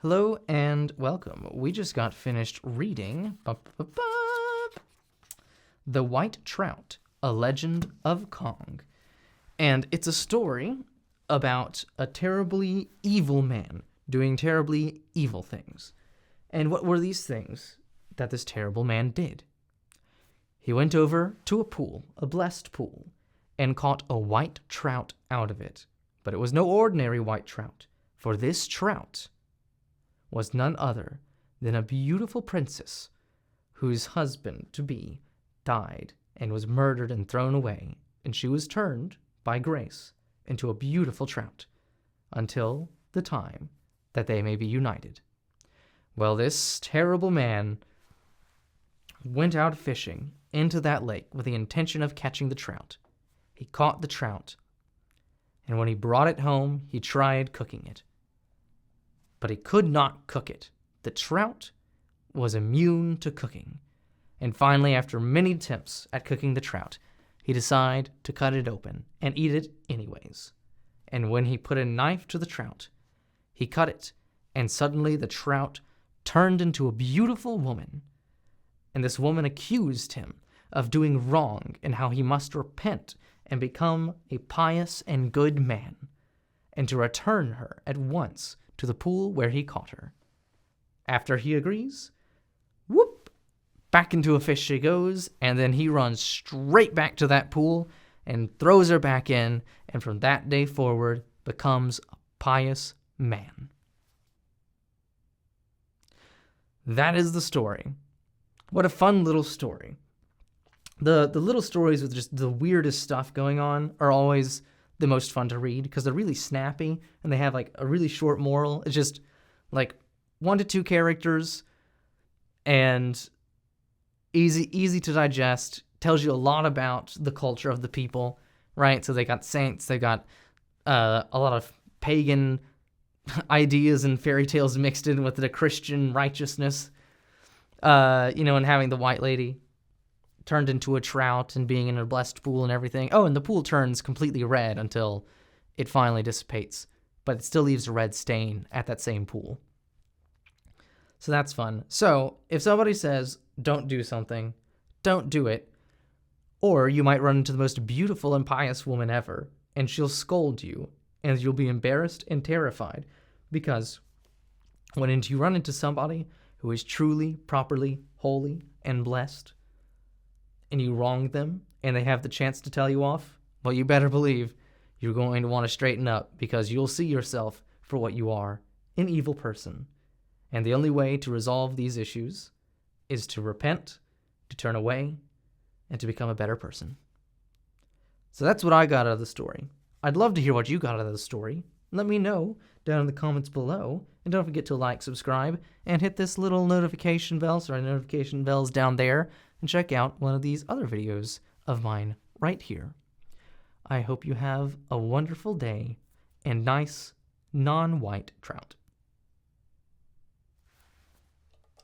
Hello and welcome. We just got finished reading The White Trout, A Legend of Cong. And it's a story about a terribly evil man doing terribly evil things. And what were these things that this terrible man did? He went over to a pool, a blessed pool, and caught a white trout out of it. But it was no ordinary white trout, for this trout was none other than a beautiful princess whose husband-to-be died and was murdered and thrown away, and she was turned, by grace, into a beautiful trout, until the time that they may be united. Well, this terrible man went out fishing into that lake with the intention of catching the trout. He caught the trout, and when he brought it home, he tried cooking it. But he could not cook it. The trout was immune to cooking. And finally, after many attempts at cooking the trout, he decided to cut it open and eat it anyways. And when he put a knife to the trout, he cut it, and suddenly the trout turned into a beautiful woman. And this woman accused him of doing wrong and how he must repent and become a pious and good man, and to return her at once to the pool where he caught her. After he agrees, whoop, back into a fish she goes, and then he runs straight back to that pool and throws her back in, and from that day forward becomes a pious man. That is the story. What a fun little story. The little stories with just the weirdest stuff going on are always the most fun to read because they're really snappy and they have like a really short moral. It's just like 1 to 2 characters and easy to digest. Tells you a lot about the culture of the people, right? So they got saints, they got a lot of pagan ideas and fairy tales mixed in with the Christian righteousness, and having the white lady turned into a trout and being in a blessed pool and everything. Oh, and the pool turns completely red until it finally dissipates, but it still leaves a red stain at that same pool. So that's fun. So if somebody says, don't do something, don't do it, or you might run into the most beautiful and pious woman ever, and she'll scold you, and you'll be embarrassed and terrified, because when you run into somebody who is truly, properly, holy, and blessed, and you wrong them, and they have the chance to tell you off, well, you better believe you're going to want to straighten up, because you'll see yourself for what you are, an evil person. And the only way to resolve these issues is to repent, to turn away, and to become a better person. So that's what I got out of the story. I'd love to hear what you got out of the story. Let me know down in the comments below. And don't forget to like, subscribe, and hit this little notification bells down there, and check out one of these other videos of mine right here. I hope you have a wonderful day and nice non-white trout.